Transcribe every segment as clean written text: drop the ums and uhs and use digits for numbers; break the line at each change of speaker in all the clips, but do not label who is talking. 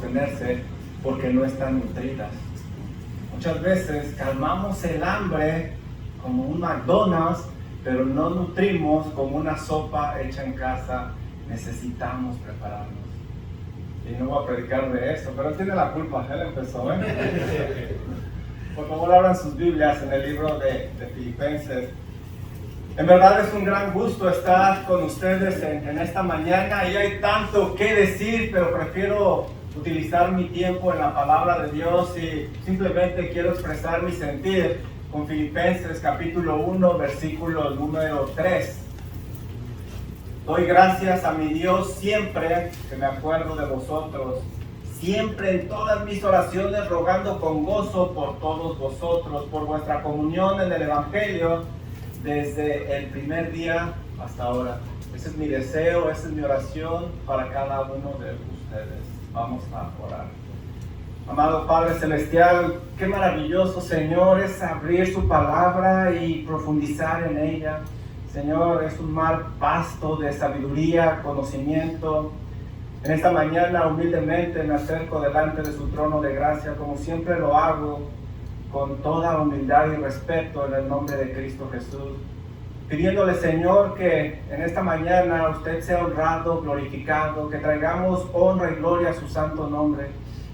tenerse porque no están nutridas. Muchas veces calmamos el hambre como un McDonald's, pero no nutrimos como una sopa hecha en casa. Necesitamos prepararnos. Y no voy a predicar de eso, pero él tiene la culpa, él empezó, Por favor, abran sus Biblias en el libro de Filipenses. En verdad es un gran gusto estar con ustedes en esta mañana y hay tanto que decir, pero prefiero utilizar mi tiempo en la palabra de Dios y simplemente quiero expresar mi sentir con Filipenses capítulo 1, versículo número 3. Doy gracias a mi Dios siempre que me acuerdo de vosotros, siempre en todas mis oraciones rogando con gozo por todos vosotros, por vuestra comunión en el Evangelio, desde el primer día hasta ahora. Ese es mi deseo, esa es mi oración para cada uno de ustedes. Vamos a orar. Amado Padre Celestial, qué maravilloso, Señor, es abrir su palabra y profundizar en ella. Señor, es un mar vasto de sabiduría, conocimiento. En esta mañana humildemente me acerco delante de su trono de gracia, como siempre lo hago, con toda humildad y respeto en el nombre de Cristo Jesús, pidiéndole, Señor, que en esta mañana usted sea honrado, glorificado, que traigamos honra y gloria a su santo nombre.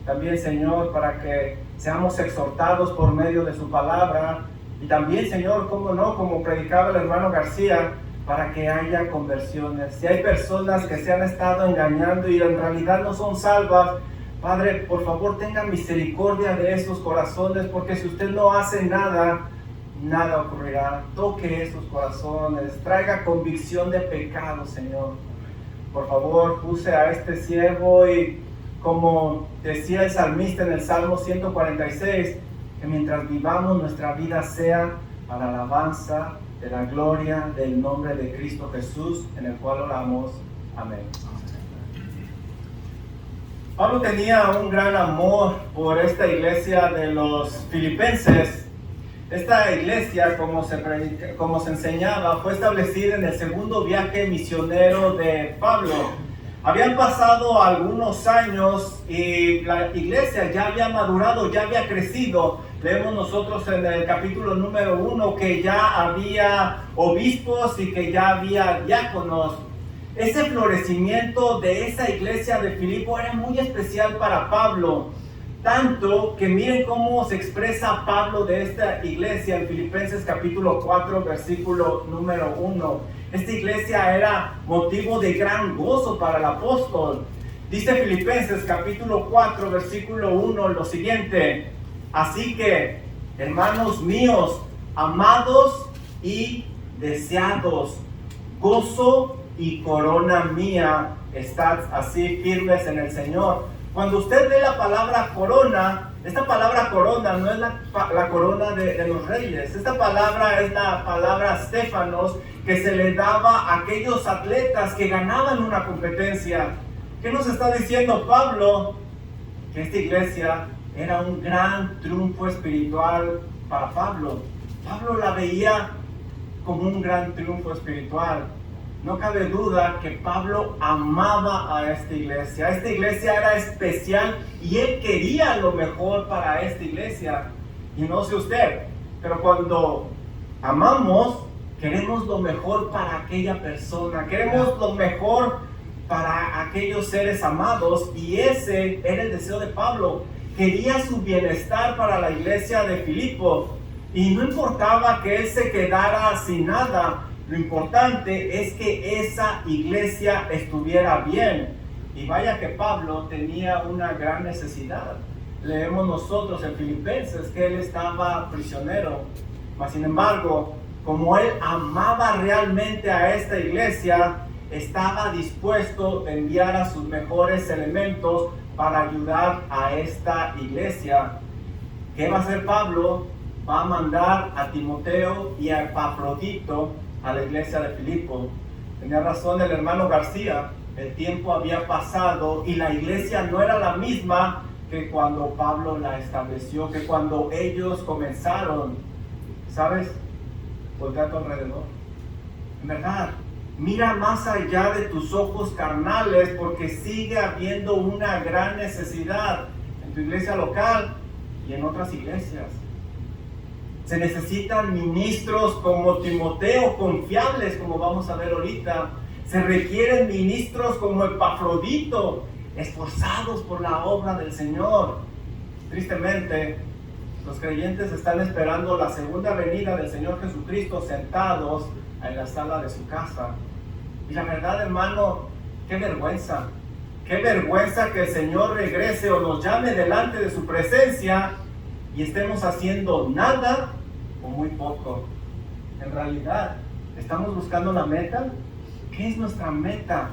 También, Señor, para que seamos exhortados por medio de su palabra, y también, Señor, cómo no, como predicaba el hermano García, para que haya conversiones. Si hay personas que se han estado engañando y en realidad no son salvas, Padre, por favor, tenga misericordia de esos corazones, porque si usted no hace nada, nada ocurrirá. Toque esos corazones, traiga convicción de pecado, Señor. Por favor, use a este siervo y, como decía el salmista en el Salmo 146, que mientras vivamos nuestra vida sea para la alabanza de la gloria del nombre de Cristo Jesús, en el cual oramos. Amén. Pablo tenía un gran amor por esta iglesia de los filipenses. Esta iglesia, como se enseñaba, fue establecida en el segundo viaje misionero de Pablo. Habían pasado algunos años y la iglesia ya había madurado, ya había crecido. Leemos nosotros en el capítulo número 1 que ya había obispos y que ya había diáconos. Ese florecimiento de esa iglesia de Filipo era muy especial para Pablo, tanto que miren cómo se expresa Pablo de esta iglesia en Filipenses capítulo 4, versículo número 1. Esta iglesia era motivo de gran gozo para el apóstol. Dice Filipenses capítulo 4, versículo 1 lo siguiente: así que, hermanos míos, amados y deseados, gozo y corona mía, estad así firmes en el Señor. Cuando usted ve la palabra corona, esta palabra corona no es la corona de los reyes. Esta palabra es la palabra Stefanos, que se le daba a aquellos atletas que ganaban una competencia. ¿Qué nos está diciendo Pablo? Que esta iglesia era un gran triunfo espiritual para Pablo. Pablo la veía como un gran triunfo espiritual. No cabe duda que Pablo amaba a esta iglesia. Esta iglesia era especial y él quería lo mejor para esta iglesia. Y no sé usted, pero cuando amamos, queremos lo mejor para aquella persona. Queremos lo mejor para aquellos seres amados. Y ese era el deseo de Pablo. Quería su bienestar para la iglesia de Filipo. Y no importaba que él se quedara sin nada. Lo importante es que esa iglesia estuviera bien. Y vaya que Pablo tenía una gran necesidad. Leemos nosotros en Filipenses que él estaba prisionero. Mas sin embargo, como él amaba realmente a esta iglesia, estaba dispuesto a enviar a sus mejores elementos para ayudar a esta iglesia. ¿Qué va a hacer Pablo? Va a mandar a Timoteo y a Epafrodito a la iglesia de Filipo. Tenía razón el hermano García, el tiempo había pasado y la iglesia no era la misma que cuando Pablo la estableció, que cuando ellos comenzaron. ¿Sabes? Voltea a tu alrededor. En verdad, Mira más allá de tus ojos carnales, porque sigue habiendo una gran necesidad en tu iglesia local y en otras iglesias. Se necesitan ministros como Timoteo, confiables, como vamos a ver ahorita. Se requieren ministros como Epafrodito, esforzados por la obra del Señor. Tristemente, los creyentes están esperando la segunda venida del Señor Jesucristo sentados en la sala de su casa. Y la verdad, hermano, qué vergüenza que el Señor regrese o nos llame delante de su presencia y estemos haciendo nada o muy poco. En realidad, ¿estamos buscando una meta? ¿Qué es nuestra meta?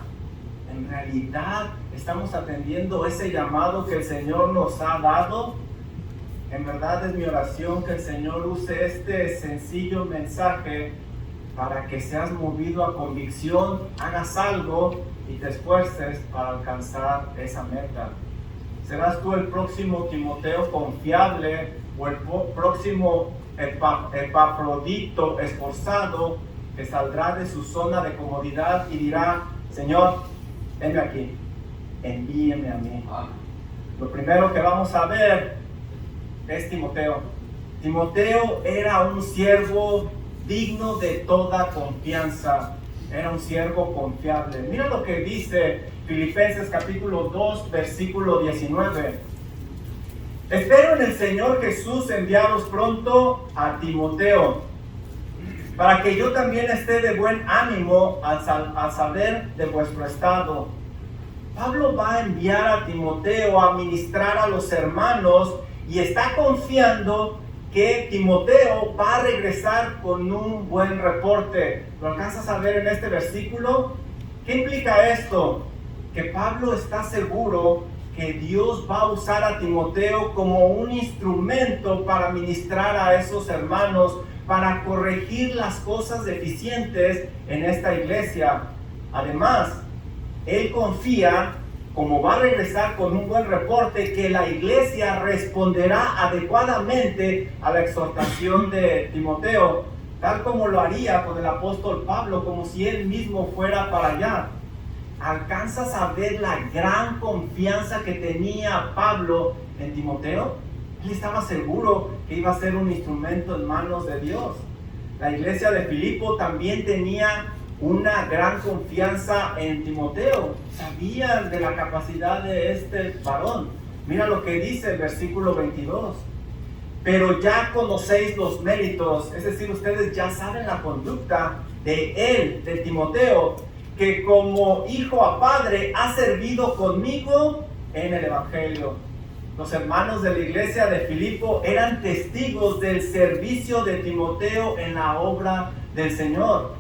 En realidad, ¿estamos atendiendo ese llamado que el Señor nos ha dado? En verdad es mi oración que el Señor use este sencillo mensaje para que seas movido a convicción, hagas algo y te esfuerces para alcanzar esa meta. ¿Serás tú el próximo Timoteo confiable o el próximo Epafrodito esforzado que saldrá de su zona de comodidad y dirá: Señor, venme aquí, envíeme a mí? Lo primero que vamos a ver es Timoteo. Timoteo era un siervo digno de toda confianza. Era un siervo confiable. Mira lo que dice Filipenses capítulo 2, versículo 19. Espero en el Señor Jesús enviaros pronto a Timoteo, para que yo también esté de buen ánimo al saber de vuestro estado. Pablo va a enviar a Timoteo a ministrar a los hermanos y está confiando que Timoteo va a regresar con un buen reporte. ¿Lo alcanzas a ver en este versículo? ¿Qué implica esto? Que Pablo está seguro que Dios va a usar a Timoteo como un instrumento para ministrar a esos hermanos, para corregir las cosas deficientes en esta iglesia. Además, él confía, como va a regresar con un buen reporte, que la iglesia responderá adecuadamente a la exhortación de Timoteo, tal como lo haría con el apóstol Pablo, como si él mismo fuera para allá. ¿Alcanzas a ver la gran confianza que tenía Pablo en Timoteo? Él estaba seguro que iba a ser un instrumento en manos de Dios. La iglesia de Filipo también tenía una gran confianza en Timoteo. Sabían de la capacidad de este varón. Mira lo que dice el versículo 22. Pero ya conocéis los méritos, es decir, ustedes ya saben la conducta de él, de Timoteo, que como hijo a padre ha servido conmigo en el Evangelio. Los hermanos de la iglesia de Filipo eran testigos del servicio de Timoteo en la obra del Señor.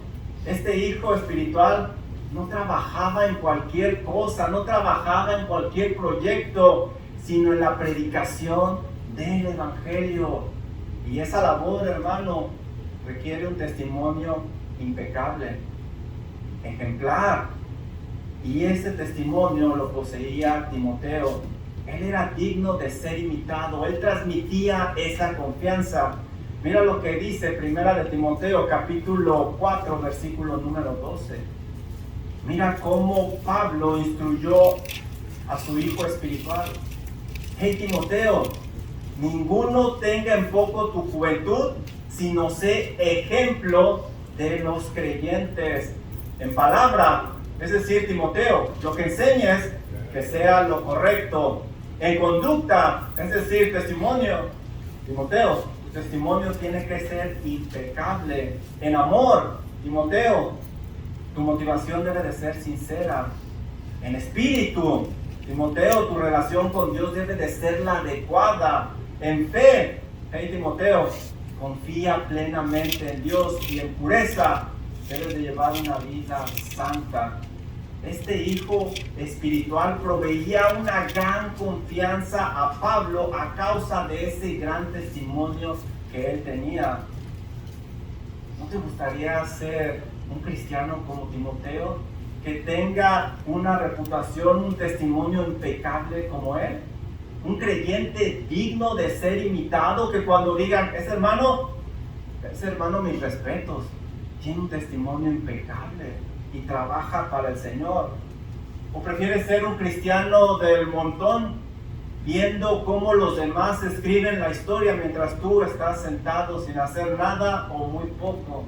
Este hijo espiritual no trabajaba en cualquier cosa, no trabajaba en cualquier proyecto, sino en la predicación del Evangelio. Y esa labor, hermano, requiere un testimonio impecable, ejemplar. Y ese testimonio lo poseía Timoteo. Él era digno de ser imitado. Él transmitía esa confianza. Mira lo que dice Primera de Timoteo, capítulo 4, versículo número 12. Mira cómo Pablo instruyó a su hijo espiritual. Hey Timoteo, ninguno tenga en poco tu juventud, sino sé ejemplo de los creyentes. En palabra, es decir, Timoteo, lo que enseñes, que sea lo correcto. En conducta, es decir, testimonio, Timoteo, tu testimonio tiene que ser impecable. En amor, Timoteo, tu motivación debe de ser sincera. En espíritu, Timoteo, tu relación con Dios debe de ser la adecuada. En fe, hey Timoteo, confía plenamente en Dios, y en pureza debes de llevar una vida santa. Este hijo espiritual proveía una gran confianza a Pablo a causa de ese gran testimonio que él tenía. ¿No te gustaría ser un cristiano como Timoteo, que tenga una reputación, un testimonio impecable como él? Un creyente digno de ser imitado, que cuando digan, ese hermano, mis respetos, tiene un testimonio impecable. y trabaja para el Señor? ¿O prefieres ser un cristiano del montón, viendo cómo los demás escriben la historia mientras tú estás sentado sin hacer nada o muy poco?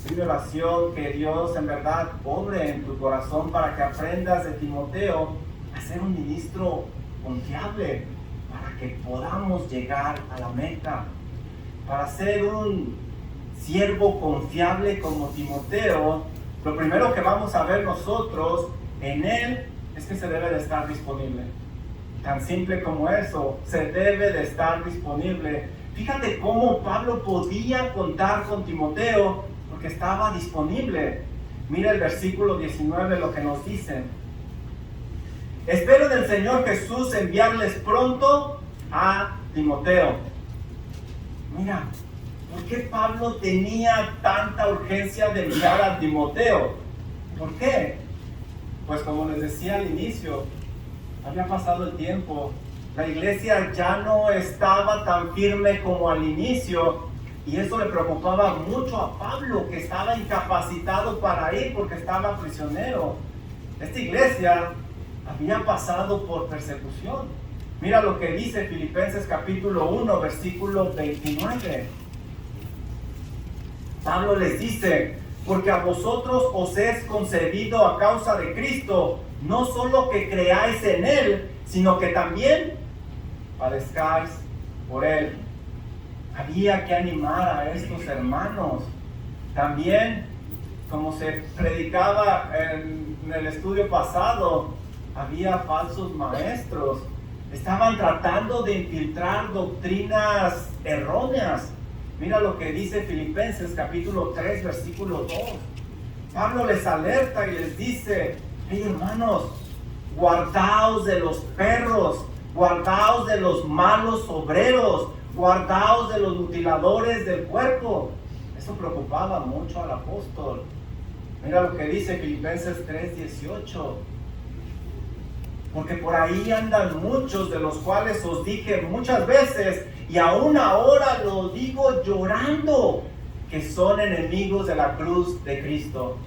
Es mi oración que Dios en verdad obre en tu corazón para que aprendas de Timoteo a ser un ministro confiable, para que podamos llegar a la meta. Para ser un siervo confiable como Timoteo, lo primero que vamos a ver nosotros en él es que se debe de estar disponible. Tan simple como eso, se debe de estar disponible. Fíjate cómo Pablo podía contar con Timoteo porque estaba disponible. Mira el versículo 19 lo que nos dice. Espero del Señor Jesús enviarles pronto a Timoteo. Mira, ¿por qué Pablo tenía tanta urgencia de enviar a Timoteo? ¿Por qué? Pues como les decía al inicio, había pasado el tiempo. La iglesia ya no estaba tan firme como al inicio. Y eso le preocupaba mucho a Pablo, que estaba incapacitado para ir porque estaba prisionero. Esta iglesia había pasado por persecución. Mira lo que dice Filipenses capítulo 1, versículo 29. Pablo les dice: porque a vosotros os es concedido a causa de Cristo, no solo que creáis en Él, sino que también padezcáis por Él. Había que animar a estos hermanos. También, como se predicaba en el estudio pasado, había falsos maestros. Estaban tratando de infiltrar doctrinas erróneas. Mira lo que dice Filipenses capítulo 3, versículo 2. Pablo les alerta y les dice: hey hermanos, guardaos de los perros, guardaos de los malos obreros, guardaos de los mutiladores del cuerpo. Eso preocupaba mucho al apóstol. Mira lo que dice Filipenses 3:18. Porque por ahí andan muchos, de los cuales os dije muchas veces, y aún ahora lo digo llorando, que son enemigos de la cruz de Cristo.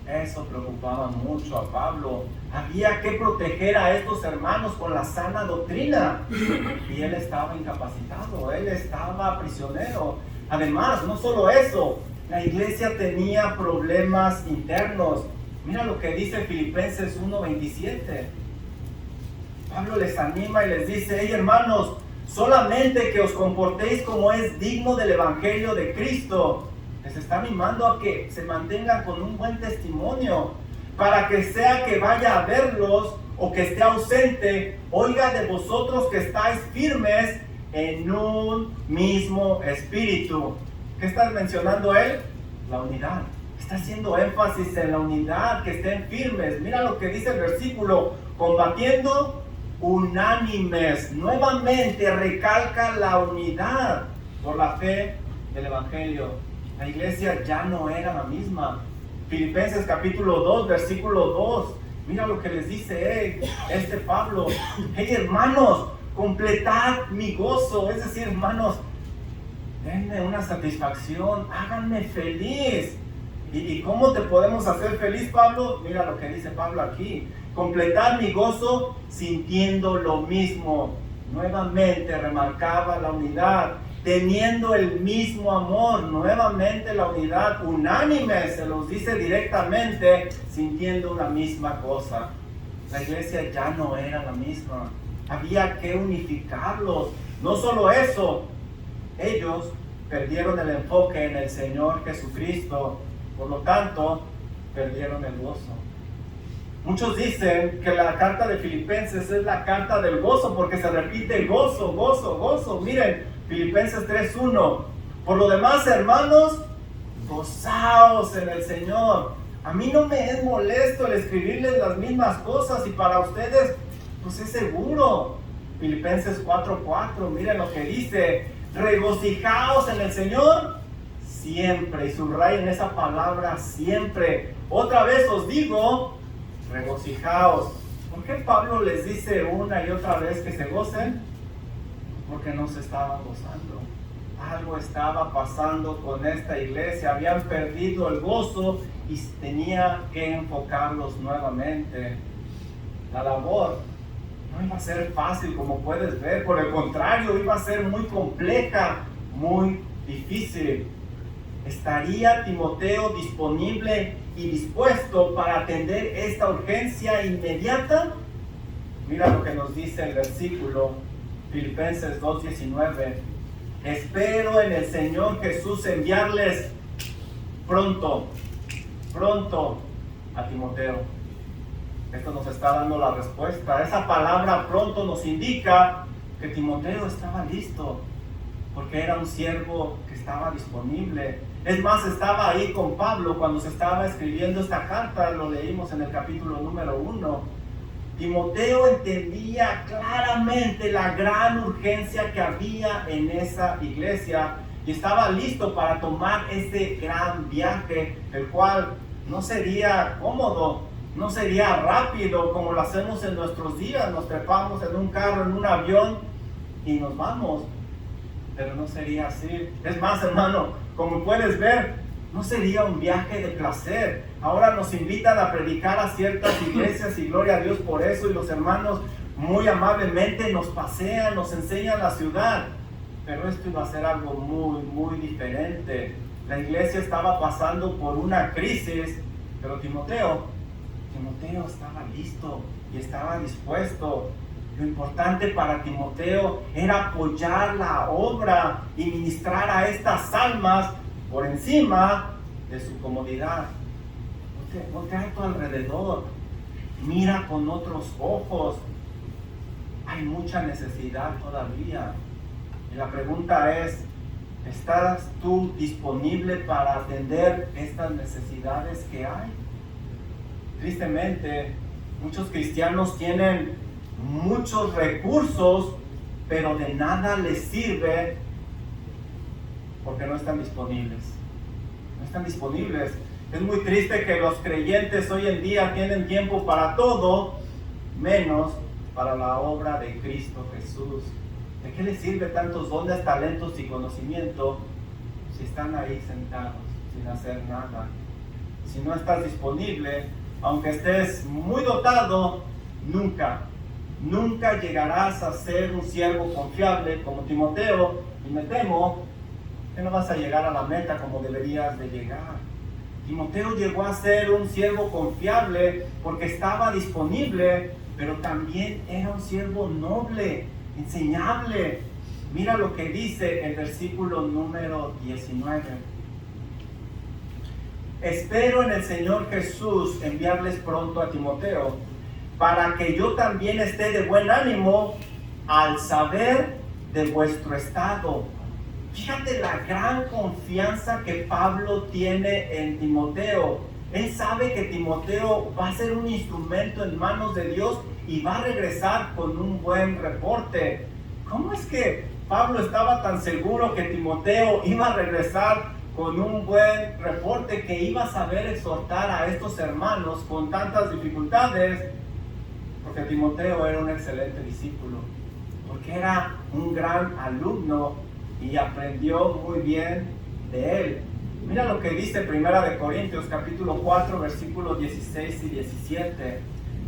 Eso preocupaba mucho a Pablo. Había que proteger a estos hermanos con la sana doctrina. Y él estaba incapacitado, él estaba prisionero. Además, no solo eso, la iglesia tenía problemas internos. Mira lo que dice Filipenses 1:27. Pablo les anima y les dice: hey hermanos, solamente que os comportéis como es digno del evangelio de Cristo. Les está animando a que se mantengan con un buen testimonio, para que sea que vaya a verlos o que esté ausente, oiga de vosotros que estáis firmes en un mismo espíritu. ¿Qué está mencionando él? La unidad. Está haciendo énfasis en la unidad, que estén firmes. Mira lo que dice el versículo: combatiendo unánimes. Nuevamente recalca la unidad por la fe del evangelio. La iglesia ya no era la misma. Filipenses capítulo 2, versículo 2. Mira lo que les dice Pablo: hey hermanos, completad mi gozo. Es decir, hermanos, denme una satisfacción, háganme feliz. ¿Y cómo te podemos hacer feliz, Pablo? Mira lo que dice Pablo aquí: completad mi gozo sintiendo lo mismo. Nuevamente remarcaba la unidad, teniendo el mismo amor. Nuevamente la unidad, unánime, se los dice directamente, sintiendo una misma cosa. La iglesia ya no era la misma. Había que unificarlos. No solo eso, ellos perdieron el enfoque en el Señor Jesucristo. Por lo tanto, perdieron el gozo. Muchos dicen que la carta de Filipenses es la carta del gozo, porque se repite gozo, gozo, gozo. Miren, Filipenses 3:1. Por lo demás, hermanos, gozaos en el Señor. A mí no me es molesto el escribirles las mismas cosas, y para ustedes, pues es seguro. Filipenses 4:4, miren lo que dice: regocijaos en el Señor siempre. Y subrayen esa palabra siempre. Otra vez os digo, regocijaos. ¿Por qué Pablo les dice una y otra vez que se gocen? Porque no se estaban gozando. algo estaba pasando con esta iglesia, habían perdido el gozo y tenía que enfocarlos nuevamente. La labor no iba a ser fácil, como puedes ver, por el contrario, iba a ser muy compleja, muy difícil. ¿Estaría Timoteo disponible y dispuesto para atender esta urgencia inmediata? Mira lo que nos dice el versículo, Filipenses 2:19. Espero en el Señor Jesús enviarles pronto a Timoteo. Esto nos está dando la respuesta. Esa palabra pronto nos indica que Timoteo estaba listo, porque era un siervo que estaba disponible. Es más, estaba ahí con Pablo cuando se estaba escribiendo esta carta, lo leímos en el capítulo número 1. Timoteo entendía claramente la gran urgencia que había en esa iglesia y estaba listo para tomar ese gran viaje, el cual no sería cómodo, no sería rápido como lo hacemos en nuestros días. Nos trepamos en un carro, en un avión y nos vamos, pero no sería así. Es más, hermano, como puedes ver, no sería un viaje de placer. Ahora nos invitan a predicar a ciertas iglesias y gloria a Dios por eso, y los hermanos muy amablemente nos pasean, nos enseñan la ciudad, pero esto iba a ser algo muy diferente. La iglesia estaba pasando por una crisis, pero Timoteo estaba listo y estaba dispuesto. Lo importante para Timoteo era apoyar la obra y ministrar a estas almas por encima de su comodidad. Voltea a tu alrededor, mira con otros ojos. Hay mucha necesidad todavía. Y la pregunta es, ¿estás tú disponible para atender estas necesidades que hay? Tristemente, muchos cristianos tienen muchos recursos, pero de nada les sirve porque no están disponibles. No están disponibles. Es muy triste que los creyentes hoy en día tienen tiempo para todo, menos para la obra de Cristo Jesús. ¿De qué les sirve tantos dones, talentos y conocimiento si están ahí sentados sin hacer nada? Si no estás disponible, aunque estés muy dotado, nunca llegarás a ser un siervo confiable como Timoteo, y me temo que no vas a llegar a la meta como deberías de llegar. Timoteo llegó a ser un siervo confiable porque estaba disponible, pero también era un siervo noble, enseñable. Mira lo que dice el versículo número 19. Espero en el Señor Jesús enviarles pronto a Timoteo, para que yo también esté de buen ánimo al saber de vuestro estado. Fíjate la gran confianza que Pablo tiene en Timoteo. Él sabe que Timoteo va a ser un instrumento en manos de Dios y va a regresar con un buen reporte. ¿Cómo es que Pablo estaba tan seguro que Timoteo iba a regresar con un buen reporte, que iba a saber exhortar a estos hermanos con tantas dificultades? Porque Timoteo era un excelente discípulo, porque era un gran alumno y aprendió muy bien de él. Mira lo que dice 1 Corintios capítulo 4 versículos 16 y 17.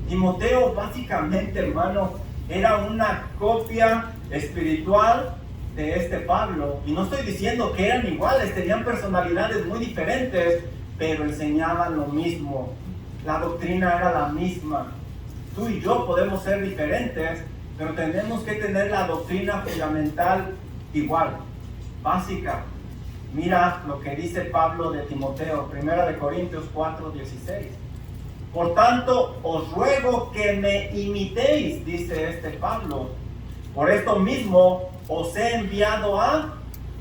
Timoteo básicamente, hermano, era una copia espiritual de este Pablo. Y no estoy diciendo que eran iguales, tenían personalidades muy diferentes, pero enseñaban lo mismo. La doctrina era la misma. Tú y yo podemos ser diferentes, pero tenemos que tener la doctrina fundamental igual, básica. Mira lo que dice Pablo de Timoteo, 1 Corintios 4:16. Por tanto, os ruego que me imitéis, dice este Pablo. Por esto mismo os he enviado a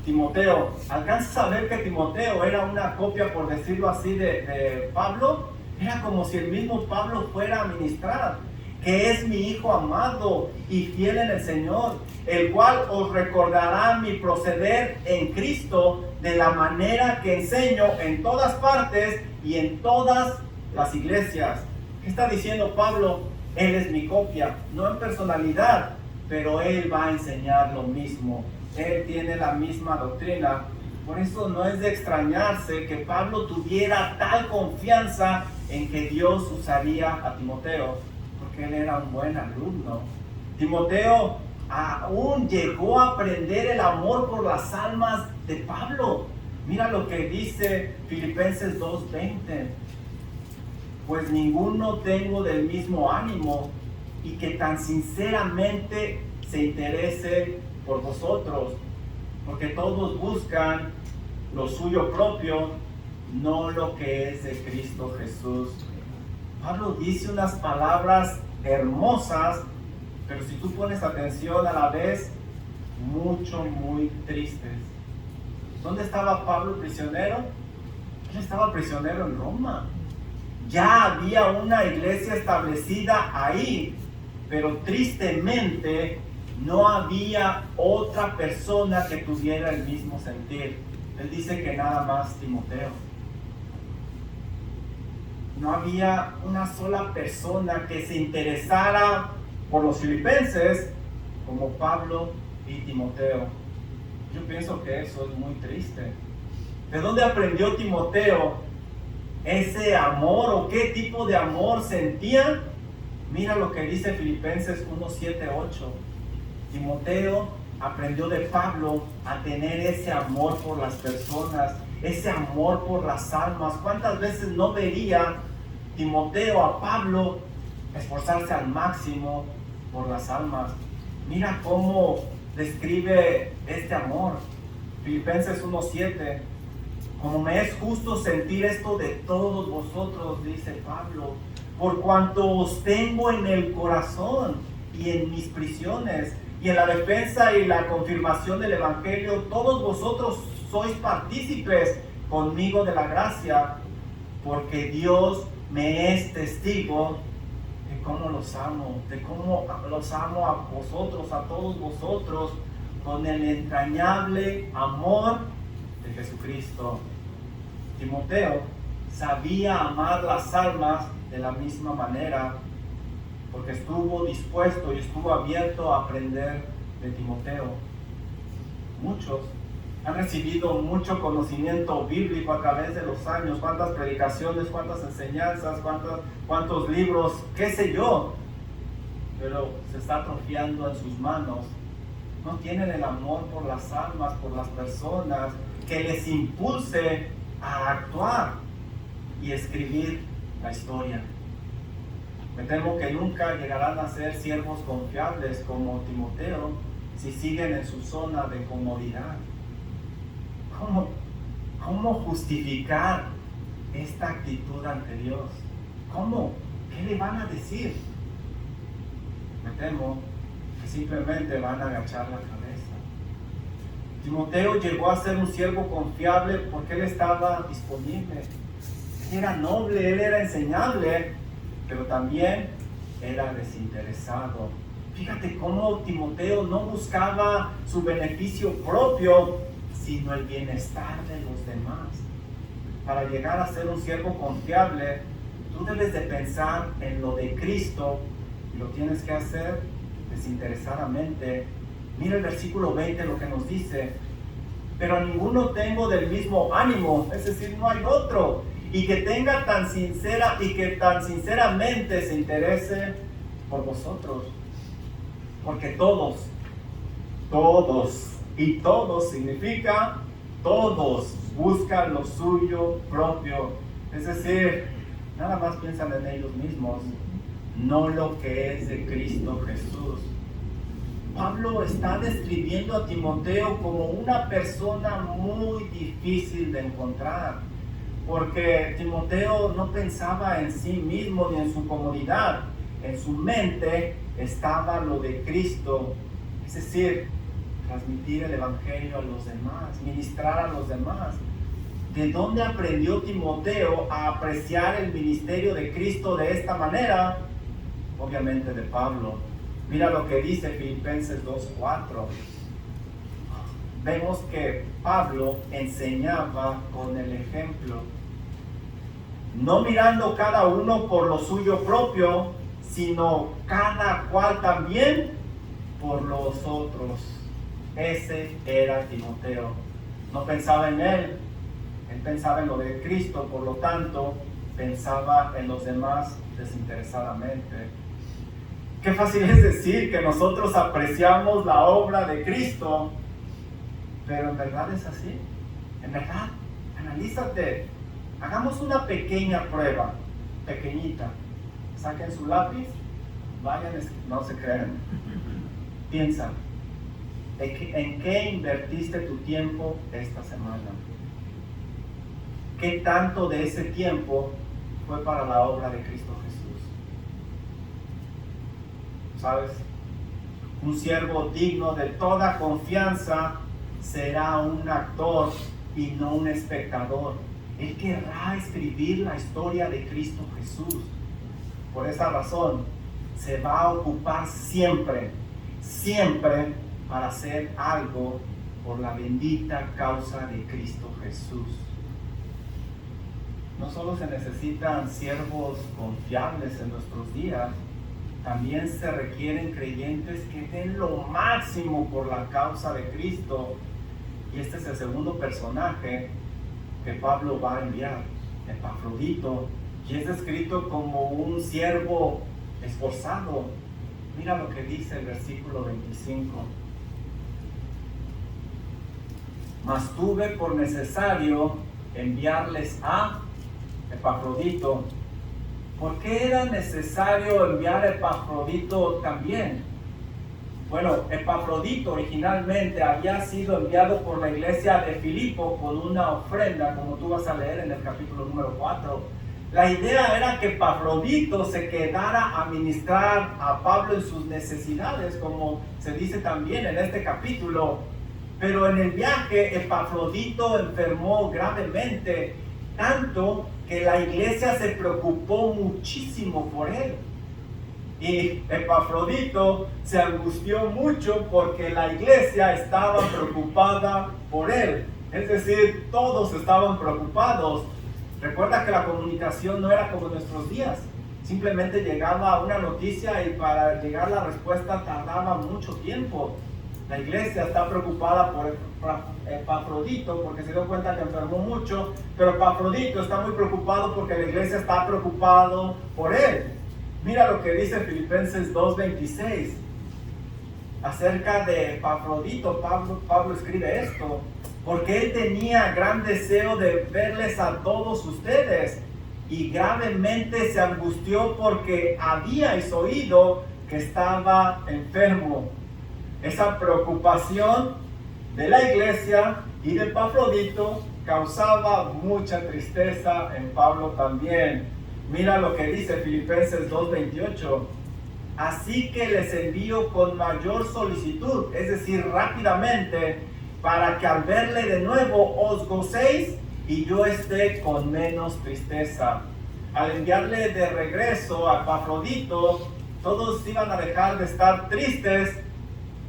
Timoteo. ¿Alcanzas a ver que Timoteo era una copia, por decirlo así, de Pablo? Era como si el mismo Pablo fuera a ministrar, que es mi hijo amado y fiel en el Señor, el cual os recordará mi proceder en Cristo de la manera que enseño en todas partes y en todas las iglesias. ¿Qué está diciendo Pablo? Él es mi copia, no en personalidad, pero él va a enseñar lo mismo. él tiene la misma doctrina. Por eso no es de extrañarse que Pablo tuviera tal confianza en que Dios usaría a Timoteo, porque él era un buen alumno. Timoteo aún llegó a aprender el amor por las almas de Pablo. Mira lo que dice Filipenses 2:20. Pues ninguno tengo del mismo ánimo y que tan sinceramente se interese por vosotros, porque todos buscan lo suyo propio, no lo que es de Cristo Jesús. Pablo dice unas palabras hermosas, pero si tú pones atención, a la vez muy tristes. ¿Dónde estaba Pablo prisionero? Él estaba prisionero en Roma. Ya había una iglesia establecida ahí, pero tristemente no había otra persona que tuviera el mismo sentir. Él dice que nada más Timoteo. No había una sola persona que se interesara por los filipenses como Pablo y Timoteo. Yo pienso que eso es muy triste. ¿De dónde aprendió Timoteo ese amor o qué tipo de amor sentía? Mira lo que dice Filipenses 1:7-8. Timoteo aprendió de Pablo a tener ese amor por las personas, ese amor por las almas. ¿Cuántas veces no vería Timoteo a Pablo esforzarse al máximo por las almas? Mira cómo describe este amor. Filipenses 1:7. Como me es justo sentir esto de todos vosotros, dice Pablo, por cuanto os tengo en el corazón y en mis prisiones y en la defensa y la confirmación del Evangelio, todos vosotros sois partícipes conmigo de la gracia, porque Dios me es testigo de cómo los amo, de cómo los amo a vosotros, a todos vosotros, con el entrañable amor de Jesucristo. Timoteo sabía amar las almas de la misma manera, porque estuvo dispuesto y estuvo abierto a aprender de Timoteo. Muchos han recibido mucho conocimiento bíblico a través de los años, cuántas predicaciones, cuántas enseñanzas, cuántos libros, qué sé yo, pero se está atrofiando en sus manos. No tienen el amor por las almas, por las personas, que les impulse a actuar y escribir la historia. Me temo que nunca llegarán a ser siervos confiables como Timoteo si siguen en su zona de comodidad. ¿Cómo justificar esta actitud ante Dios? ¿Cómo? ¿Qué le van a decir? Me temo que simplemente van a agachar la cabeza. Timoteo llegó a ser un siervo confiable porque él estaba disponible. Él era noble, él era enseñable, pero también era desinteresado. Fíjate cómo Timoteo no buscaba su beneficio propio, sino el bienestar de los demás. Para llegar a ser un siervo confiable, tú debes de pensar en lo de Cristo y lo tienes que hacer desinteresadamente. Mira el versículo 20 lo que nos dice: pero a ninguno tengo del mismo ánimo, es decir, no hay otro, y que tenga tan sincera y que tan sinceramente se interese por vosotros, porque todos, y todos significa todos buscan lo suyo propio, es decir, nada más piensan en ellos mismos, no lo que es de Cristo Jesús. Pablo está describiendo a Timoteo como una persona muy difícil de encontrar, porque Timoteo no pensaba en sí mismo ni en su comodidad. En su mente estaba lo de Cristo, es decir, transmitir el Evangelio a los demás, ministrar a los demás. ¿De dónde aprendió Timoteo a apreciar el ministerio de Cristo de esta manera? Obviamente de Pablo. Mira lo que dice Filipenses 2:4. Vemos que Pablo enseñaba con el ejemplo, no mirando cada uno por lo suyo propio, sino cada cual también por los otros. Ese era Timoteo. No pensaba en él pensaba en lo de Cristo, por lo tanto, pensaba en los demás desinteresadamente. Qué fácil es decir que nosotros apreciamos la obra de Cristo, pero en verdad es así. En verdad, analízate. Hagamos una pequeña prueba, pequeñita. Saquen su lápiz, vayan, no se crean. Piensa, ¿en qué invertiste tu tiempo esta semana? ¿Qué tanto de ese tiempo fue para la obra de Cristo Jesús? ¿Sabes? Un siervo digno de toda confianza será un actor y no un espectador. Él querrá escribir la historia de Cristo Jesús. Por esa razón, se va a ocupar siempre para hacer algo por la bendita causa de Cristo Jesús. No solo se necesitan siervos confiables en nuestros días, también se requieren creyentes que den lo máximo por la causa de Cristo. Y este es el segundo personaje que Pablo va a enviar, Epafrodito, y es descrito como un siervo esforzado. Mira lo que dice el versículo 25. Mas tuve por necesario enviarles a Epafrodito. ¿Por qué era necesario enviar a Epafrodito también? Bueno, Epafrodito originalmente había sido enviado por la iglesia de Filipo con una ofrenda, como tú vas a leer en el capítulo número 4. La idea era que Epafrodito se quedara a ministrar a Pablo en sus necesidades, como se dice también en este capítulo. Pero en el viaje Epafrodito enfermó gravemente, tanto que la iglesia se preocupó muchísimo por él. Y Epafrodito se angustió mucho porque la iglesia estaba preocupada por él. Es decir, todos estaban preocupados. Recuerda que la comunicación no era como en nuestros días. Simplemente llegaba una noticia y para llegar la respuesta tardaba mucho tiempo. La iglesia está preocupada por Epafrodito porque se dio cuenta que enfermó mucho, pero Epafrodito está muy preocupado porque la iglesia está preocupado por él. Mira lo que dice Filipenses 2:26 acerca de Epafrodito. Pablo escribe esto: porque él tenía gran deseo de verles a todos ustedes y gravemente se angustió porque habíais oído que estaba enfermo. Esa preocupación de la iglesia y de Epafrodito causaba mucha tristeza en Pablo también. Mira lo que dice Filipenses 2:28. Así que les envío con mayor solicitud, es decir, rápidamente, para que al verle de nuevo os gocéis y yo esté con menos tristeza. Al enviarle de regreso a Epafrodito, todos iban a dejar de estar tristes,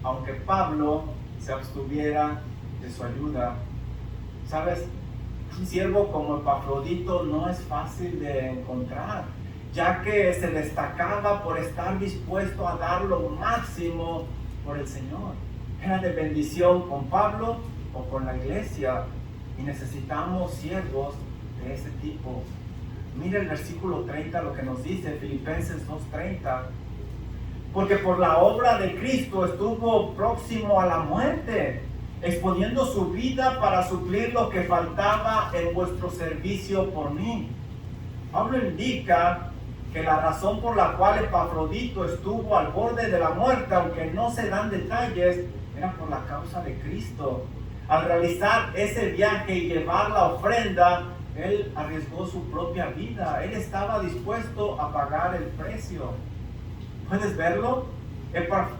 aunque Pablo se abstuviera de su ayuda. ¿Sabes? Un siervo como Epafrodito no es fácil de encontrar, ya que se destacaba por estar dispuesto a dar lo máximo por el Señor. Era de bendición con Pablo o con la iglesia, y necesitamos siervos de ese tipo. Mira el versículo 30, lo que nos dice Filipenses 2:30. Porque por la obra de Cristo estuvo próximo a la muerte, exponiendo su vida para suplir lo que faltaba en vuestro servicio por mí. Pablo indica que la razón por la cual Epafrodito estuvo al borde de la muerte, aunque no se dan detalles, era por la causa de Cristo. Al realizar ese viaje y llevar la ofrenda, él arriesgó su propia vida. Él estaba dispuesto a pagar el precio. ¿Puedes verlo?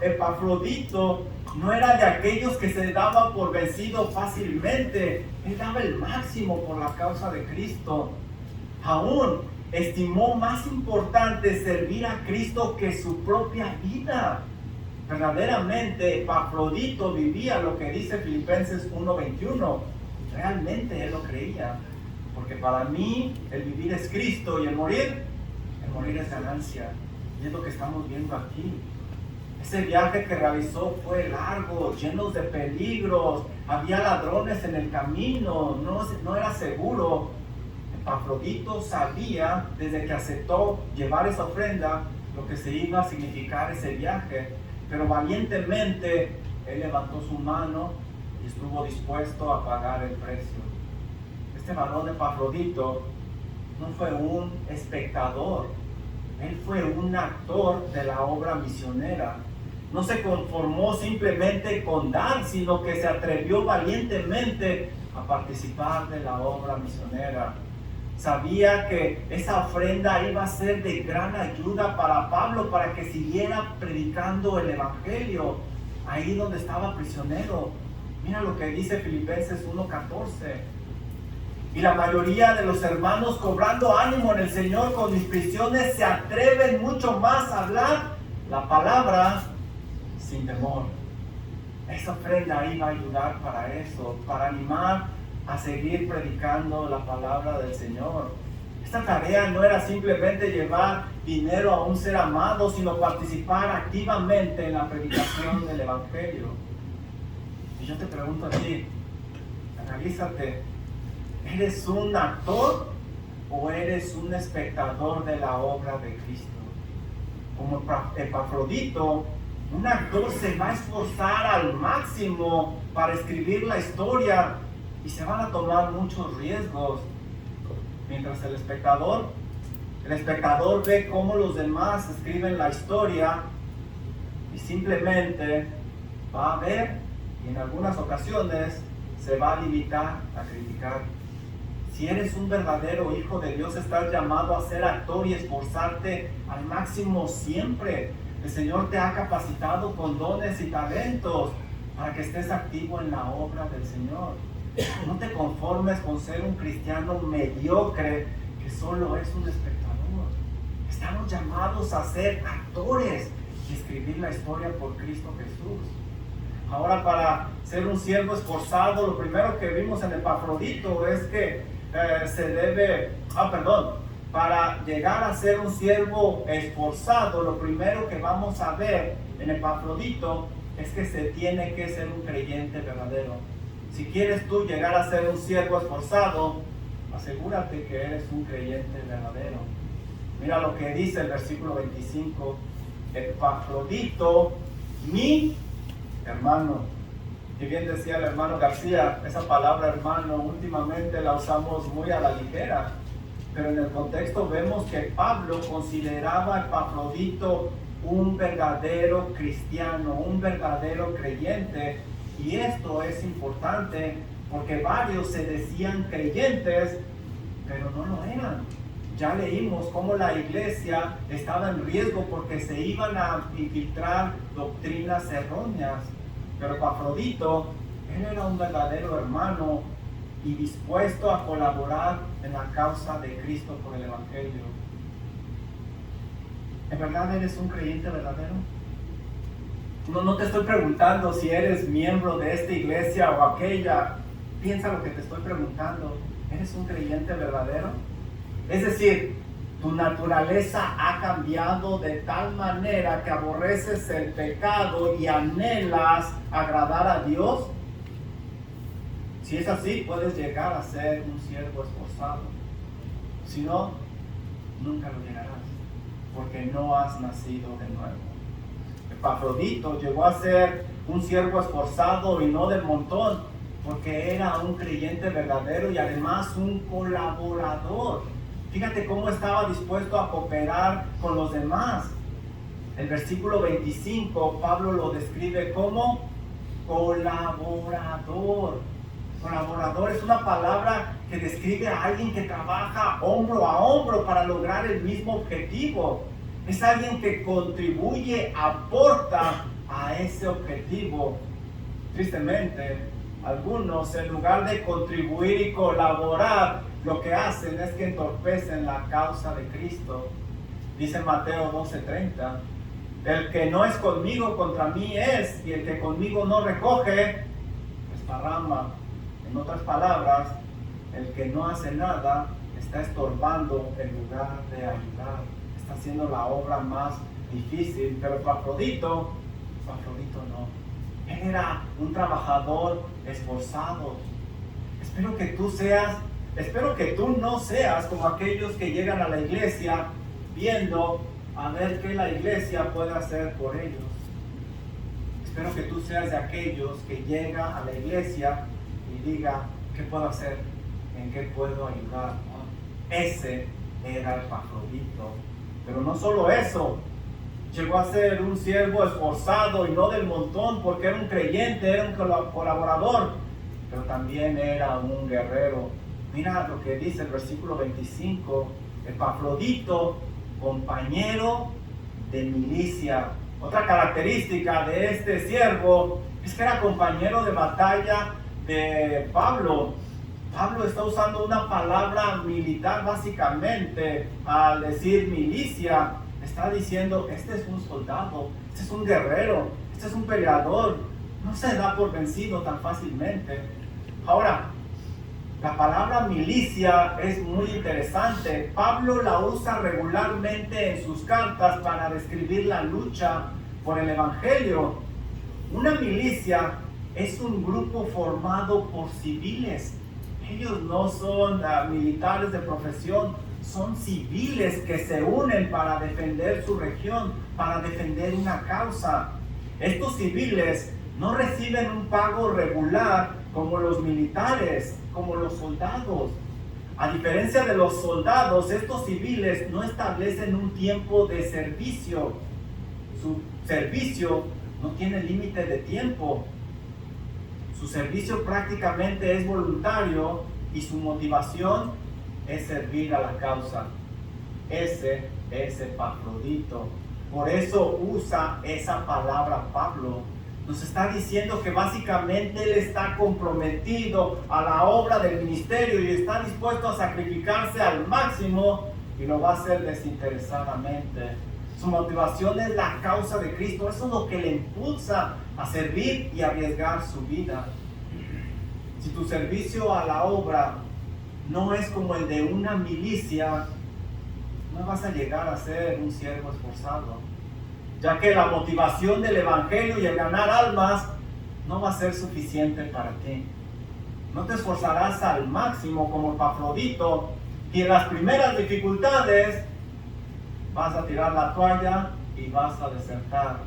Epafrodito no era de aquellos que se daba por vencido fácilmente. Él daba el máximo por la causa de Cristo. Aún estimó más importante servir a Cristo que su propia vida. Verdaderamente Epafrodito vivía lo que dice Filipenses 1:21. Realmente él lo creía. Porque para mí el vivir es Cristo y el morir es ganancia. Y es lo que estamos viendo aquí. Ese viaje que realizó fue largo, lleno de peligros, había ladrones en el camino, no era seguro. Epafrodito sabía, desde que aceptó llevar esa ofrenda, lo que se iba a significar ese viaje, pero valientemente él levantó su mano y estuvo dispuesto a pagar el precio. Este varón Epafrodito no fue un espectador, él fue un actor de la obra misionera. No se conformó simplemente con dar, sino que se atrevió valientemente a participar de la obra misionera. Sabía que esa ofrenda iba a ser de gran ayuda para Pablo, para que siguiera predicando el evangelio ahí donde estaba prisionero. Mira lo que dice Filipenses 1:14. Y la mayoría de los hermanos, cobrando ánimo en el Señor con mis prisiones, se atreven mucho más a hablar la palabra sin temor. Esa ofrenda iba a ayudar para eso, para animar a seguir predicando la palabra del Señor. Esta tarea no era simplemente llevar dinero a un ser amado, sino participar activamente en la predicación del evangelio. Y yo te pregunto a ti, analízate, ¿eres un actor o eres un espectador de la obra de Cristo? Como Epafrodito, un actor se va a esforzar al máximo para escribir la historia y se van a tomar muchos riesgos. Mientras el espectador ve cómo los demás escriben la historia y simplemente va a ver y en algunas ocasiones se va a limitar a criticar. Si eres un verdadero hijo de Dios, estás llamado a ser actor y esforzarte al máximo siempre. El Señor te ha capacitado con dones y talentos para que estés activo en la obra del Señor. No te conformes con ser un cristiano mediocre que solo es un espectador. Estamos llamados a ser actores y escribir la historia por Cristo Jesús. Ahora, para ser un siervo esforzado, lo primero que vimos en Epafrodito es que para llegar a ser un siervo esforzado, lo primero que vamos a ver en Epafrodito es que se tiene que ser un creyente verdadero. Si quieres tú llegar a ser un siervo esforzado, asegúrate que eres un creyente verdadero. Mira lo que dice el versículo 25. Epafrodito, mi hermano. Y bien decía el hermano García, esa palabra hermano últimamente la usamos muy a la ligera, pero en el contexto vemos que Pablo consideraba a Epafrodito un verdadero cristiano, un verdadero creyente. Y esto es importante porque varios se decían creyentes, pero no lo eran. Ya leímos cómo la iglesia estaba en riesgo porque se iban a infiltrar doctrinas erróneas. Pero Epafrodito, él era un verdadero hermano y dispuesto a colaborar en la causa de Cristo por el evangelio. ¿En verdad eres un creyente verdadero? No te estoy preguntando si eres miembro de esta iglesia o aquella. Piensa lo que te estoy preguntando. ¿Eres un creyente verdadero? Es decir, tu naturaleza ha cambiado de tal manera que aborreces el pecado y anhelas agradar a Dios. Si es así, puedes llegar a ser un siervo esforzado. Si no, nunca lo llegarás, porque no has nacido de nuevo. Epafrodito llegó a ser un siervo esforzado y no del montón, porque era un creyente verdadero y además un colaborador. Fíjate cómo estaba dispuesto a cooperar con los demás. El versículo 25, Pablo lo describe como colaborador. Colaborador es una palabra que describe a alguien que trabaja hombro a hombro para lograr el mismo objetivo. Es alguien que contribuye, aporta a ese objetivo. Tristemente, algunos en lugar de contribuir y colaborar, lo que hacen es que entorpecen la causa de Cristo. Dice Mateo 12:30, el que no es conmigo contra mí es, y el que conmigo no recoge, desparrama. En otras palabras, el que no hace nada está estorbando en lugar de ayudar. Está haciendo la obra más difícil. Pero Epafrodito Epafrodito no. Él era un trabajador esforzado. Espero que tú no seas como aquellos que llegan a la iglesia viendo a ver qué la iglesia puede hacer por ellos. Espero que tú seas de aquellos que llega a la iglesia y diga, ¿qué puedo hacer? ¿En qué puedo ayudar? Ese era Epafrodito. Pero no solo eso, llegó a ser un siervo esforzado y no del montón, porque era un creyente, era un colaborador, pero también era un guerrero. Mira lo que dice el versículo 25, Epafrodito, compañero de milicia. Otra característica de este siervo es que era compañero de batalla de Pablo. Pablo está usando una palabra militar básicamente al decir milicia. Está diciendo, este es un soldado, este es un guerrero, este es un peleador. No se da por vencido tan fácilmente. Ahora, la palabra milicia es muy interesante. Pablo la usa regularmente en sus cartas para describir la lucha por el evangelio. Una milicia es un grupo formado por civiles. Ellos no son militares de profesión, son civiles que se unen para defender su región, para defender una causa. Estos civiles no reciben un pago regular como los militares, como los soldados. A diferencia de los soldados, estos civiles no establecen un tiempo de servicio. Su servicio no tiene límite de tiempo. Su servicio prácticamente es voluntario y su motivación es servir a la causa. Ese es Epafrodito. Por eso usa esa palabra Pablo. Nos está diciendo que básicamente él está comprometido a la obra del ministerio y está dispuesto a sacrificarse al máximo y lo va a hacer desinteresadamente. Su motivación es la causa de Cristo. Eso es lo que le impulsa a servir y arriesgar su vida. Si tu servicio a la obra no es como el de una milicia, no vas a llegar a ser un siervo esforzado, ya que la motivación del evangelio y el ganar almas no va a ser suficiente para ti. No te esforzarás al máximo como Epafrodito y en las primeras dificultades vas a tirar la toalla y vas a desertar.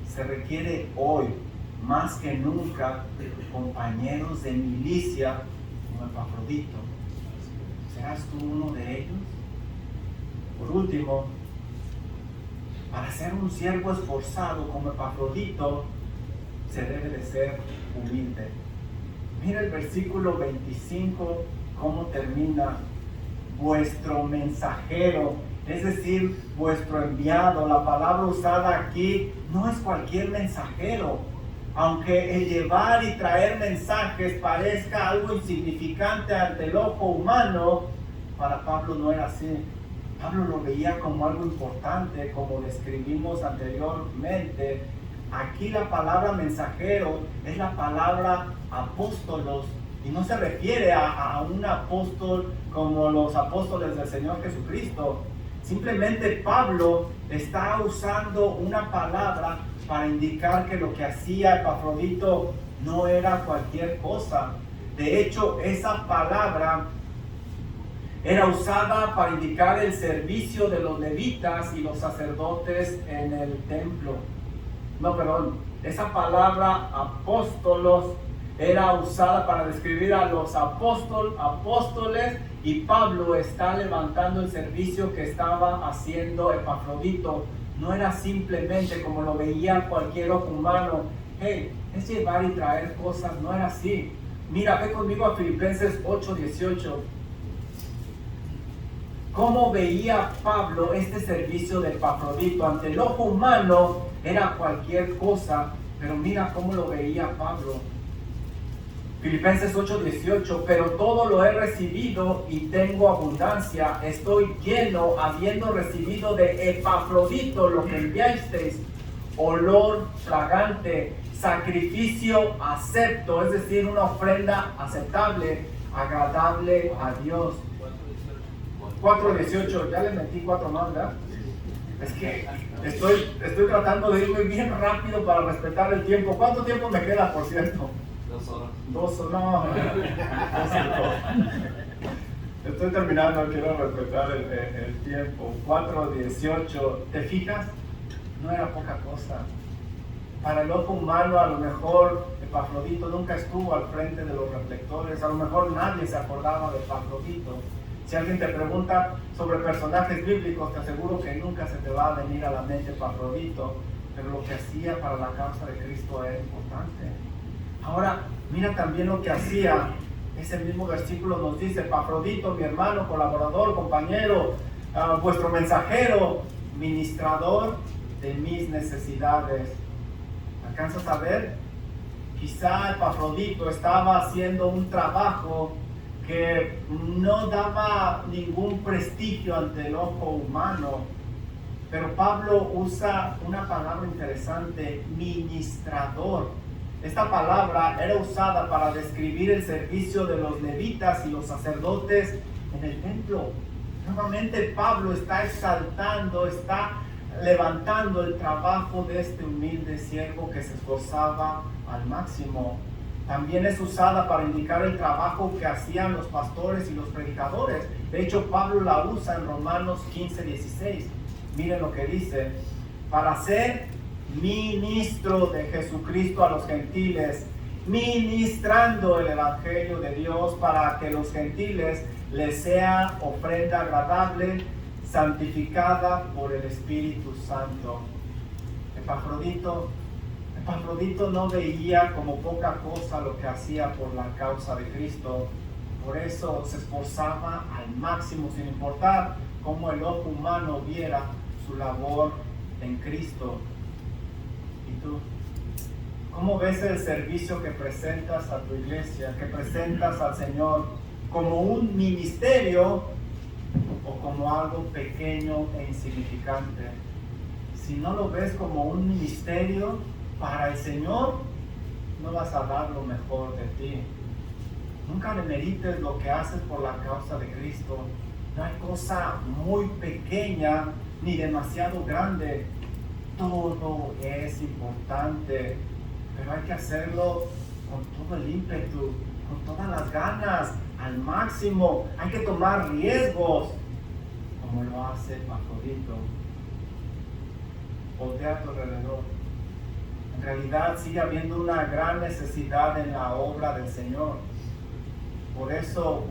Se requiere hoy, más que nunca, compañeros de milicia como Epafrodito. ¿Serás tú uno de ellos? Por último, para ser un siervo esforzado como Epafrodito, se debe de ser humilde. Mira el versículo 25, cómo termina. Vuestro mensajero, es decir, vuestro enviado. La palabra usada aquí no es cualquier mensajero. Aunque el llevar y traer mensajes parezca algo insignificante ante el ojo humano, para Pablo no era así. Pablo lo veía como algo importante, como describimos anteriormente. Aquí la palabra mensajero es la palabra apóstolos, y no se refiere a un apóstol como los apóstoles del Señor Jesucristo. Simplemente Pablo está usando una palabra para indicar que lo que hacía Epafrodito no era cualquier cosa. De hecho, esa palabra era usada para indicar el servicio de los levitas y los sacerdotes en el templo. Esa palabra apóstolos era usada para describir a los apóstoles, y Pablo está levantando el servicio que estaba haciendo Epafrodito. No era simplemente como lo veía cualquier ojo humano, es llevar y traer cosas. No era así. Mira, ve conmigo a Filipenses 8:18. ¿Cómo veía Pablo este servicio de Epafrodito? Ante el ojo humano era cualquier cosa, pero mira cómo lo veía Pablo. Filipenses 8:18, pero todo lo he recibido y tengo abundancia, estoy lleno, habiendo recibido de Epafrodito lo que enviasteis, olor fragante, sacrificio acepto, es decir, una ofrenda aceptable, agradable a Dios. 4:18, ya le metí 4 más, ¿verdad? Es que Estoy tratando de irme bien rápido para respetar el tiempo. ¿Cuánto tiempo me queda, por cierto?
2 horas.
2 horas, no. Estoy terminando, quiero respetar el tiempo. 4:18, ¿te fijas? No era poca cosa. Para el ojo humano, a lo mejor Epafrodito nunca estuvo al frente de los reflectores, a lo mejor nadie se acordaba de Epafrodito. Si alguien te pregunta sobre personajes bíblicos, te aseguro que nunca se te va a venir a la mente Epafrodito, pero lo que hacía para la causa de Cristo era importante. Ahora, mira también lo que hacía. Ese mismo versículo nos dice: Epafrodito, mi hermano, colaborador, compañero, vuestro mensajero, ministrador de mis necesidades. ¿Alcanzas a ver? Quizá Epafrodito estaba haciendo un trabajo que no daba ningún prestigio ante el ojo humano, pero Pablo usa una palabra interesante: ministrador. Esta palabra era usada para describir el servicio de los levitas y los sacerdotes en el templo. Nuevamente Pablo está exaltando, está levantando el trabajo de este humilde siervo que se esforzaba al máximo. También es usada para indicar el trabajo que hacían los pastores y los predicadores. De hecho, Pablo la usa en Romanos 15:16. Miren lo que dice: para ser ministro de Jesucristo a los gentiles, ministrando el evangelio de Dios, para que los gentiles les sea ofrenda agradable, santificada por el Espíritu Santo. Epafrodito no veía como poca cosa lo que hacía por la causa de Cristo. Por eso se esforzaba al máximo, sin importar cómo el ojo humano viera su labor en Cristo. ¿Y tú? ¿Cómo ves el servicio que presentas a tu iglesia, que presentas al Señor? ¿Como un ministerio o como algo pequeño e insignificante? Si no lo ves como un ministerio para el Señor, no vas a dar lo mejor de ti. Nunca demerites lo que haces por la causa de Cristo. No hay cosa muy pequeña ni demasiado grande. Todo es importante, pero hay que hacerlo con todo el ímpetu, con todas las ganas, al máximo. Hay que tomar riesgos, como lo hace Epafrodito. Voltea a tu alrededor. En realidad sigue habiendo una gran necesidad en la obra del Señor. Por eso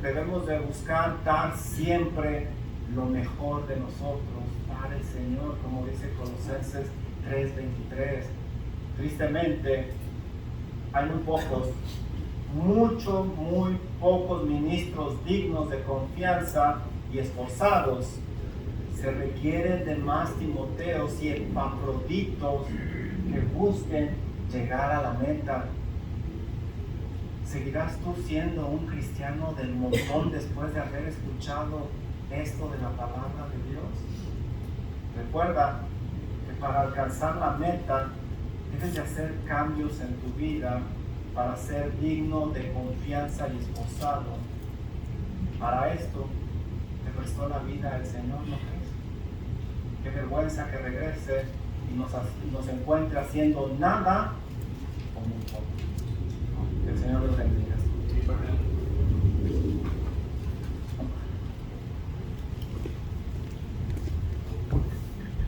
debemos de buscar dar siempre lo mejor de nosotros para el Señor, como dice Colosenses 3:23. Tristemente, hay muy pocos ministros dignos de confianza y esforzados. Se requieren de más Timoteos y Epafroditos que busquen llegar a la meta. ¿Seguirás tú siendo un cristiano del montón después de haber escuchado esto de la palabra de Dios? Recuerda que para alcanzar la meta debes de hacer cambios en tu vida para ser digno de confianza y esforzado. Para esto te prestó la vida el Señor, ¿no crees? Qué vergüenza que regrese y nos encuentre haciendo nada